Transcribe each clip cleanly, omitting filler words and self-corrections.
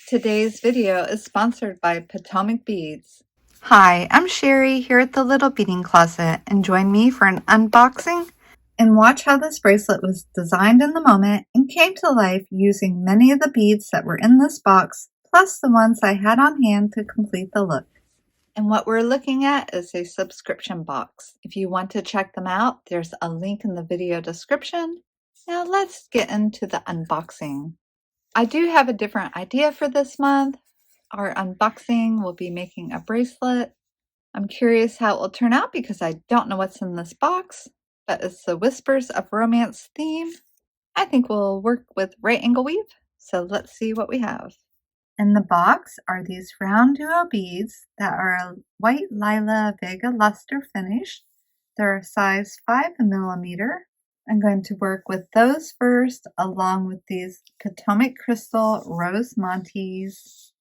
Today's video is sponsored by Potomac Beads. Hi, I'm Sherry here at the Little Beading Closet, and join me for an unboxing And watch how this bracelet was designed in the moment and came to life using many of the beads that were in this box, plus the ones I had on hand to complete the look. And what we're looking at is a subscription box. If you want to check them out, there's a link in the video description. Now let's get into the unboxing. I do have a different idea for this month. Our unboxing will be making a bracelet. I'm curious how it will turn out because I don't know what's in this box, but it's the Whispers of Romance theme. I think we'll work with right angle weave, so let's see what we have. In the box are these round duo beads that are a white lila Vega luster finish. They're a size 5mm. I'm going to work with those first, along with these Potomac Crystal Rose Montes.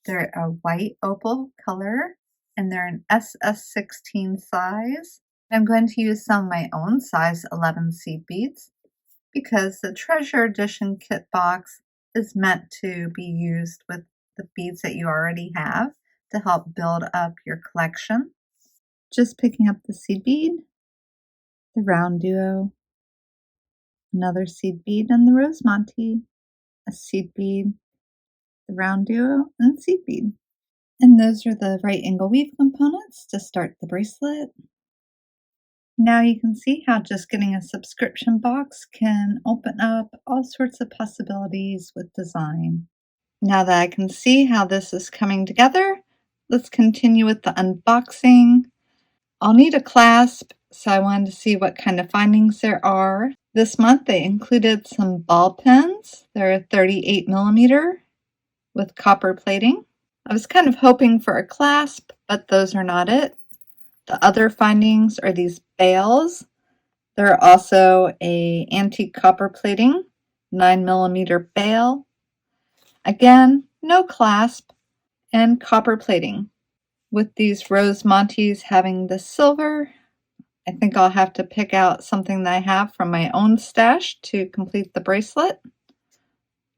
They're a white opal color, and they're an SS16 size. I'm going to use some of my own size 11 seed beads because the Treasure Edition kit box is meant to be used with the beads that you already have to help build up your collection. Just picking up the seed bead, the round duo, another seed bead and the rose monte, a seed bead, the round duo, and seed bead. And those are the right angle weave components to start the bracelet. Now you can see how just getting a subscription box can open up all sorts of possibilities with design. Now that I can see how this is coming together, let's continue with the unboxing. I'll need a clasp, so I wanted to see what kind of findings there are. This month they included some ball pens. They're 38mm with copper plating. I was kind of hoping for a clasp, but those are not it. The other findings are these bails. They're also a antique copper plating, 9mm bail. Again, no clasp and copper plating. With these rose montes having the silver, I think I'll have to pick out something that I have from my own stash to complete the bracelet.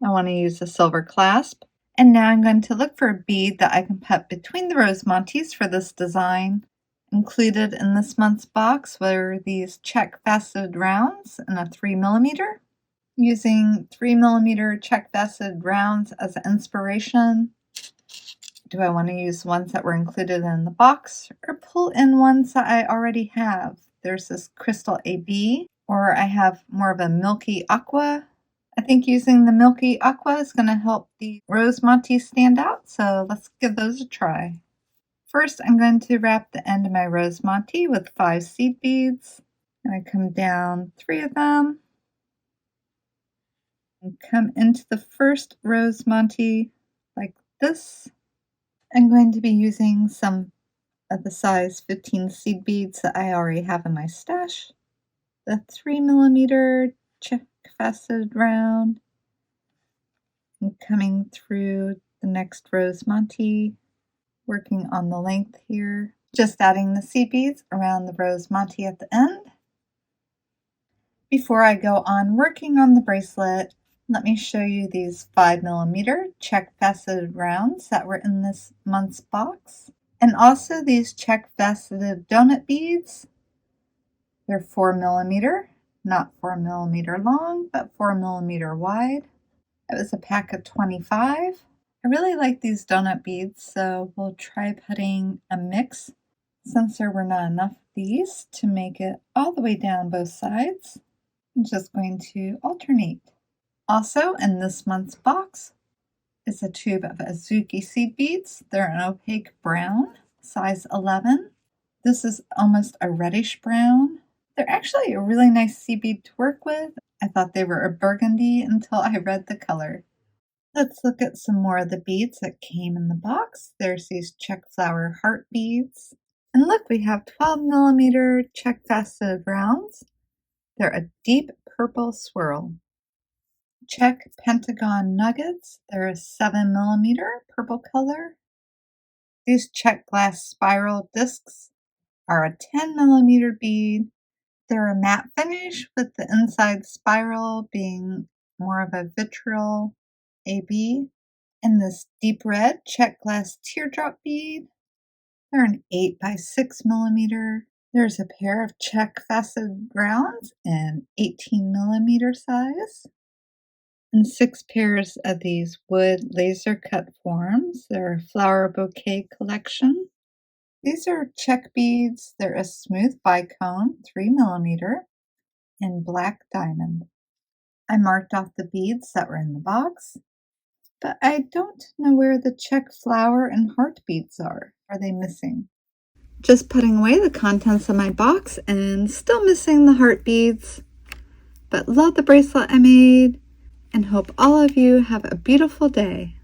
I want to use a silver clasp. And now I'm going to look for a bead that I can put between the rose montes for this design. Included in this month's box were these check faceted rounds in a 3mm. Using 3mm check faceted rounds as an inspiration, do I want to use ones that were included in the box or pull in ones that I already have? There's this crystal AB, or I have more of a milky aqua. I think using the milky aqua is going to help the rose monte stand out, so let's give those a try. First, I'm going to wrap the end of my rose monte with 5 seed beads. And I come down 3 of them and come into the first rose monte like this. I'm going to be using some of the size 15 seed beads that I already have in my stash. The 3mm check faceted round and coming through the next rose monte, working on the length here. Just adding the seed beads around the rose monte at the end. Before I go on working on the bracelet, let me show you these 5mm check faceted rounds that were in this month's box. And also these check faceted donut beads. They're 4mm, not 4mm long, but 4mm wide. It was a pack of 25. I really like these donut beads, so we'll try putting a mix since there were not enough of these to make it all the way down both sides. I'm just going to alternate. Also in this month's box is a tube of Azuki seed beads. They're an opaque brown, size 11. This is almost a reddish brown. They're actually a really nice seed bead to work with. I thought they were a burgundy until I read the color. Let's look at some more of the beads that came in the box. There's these check flower heart beads. And look, we have 12mm check faceted rounds. They're a deep purple swirl. Check pentagon nuggets. They're a 7mm purple color. These check glass spiral discs are a 10mm bead. They're a matte finish with the inside spiral being more of a vitriol AB. And this deep red check glass teardrop bead. They're an 8 by 6 millimeter. There's a pair of check faceted rounds in 18 millimeter size. And 6 pairs of these wood laser cut forms. They're a flower bouquet collection. These are check beads. They're a smooth bicone, 3 millimeter, in black diamond. I marked off the beads that were in the box, but I don't know where the check flower and heart beads are. Are they missing? Just putting away the contents of my box and still missing the heart beads. But love the bracelet I made and hope all of you have a beautiful day.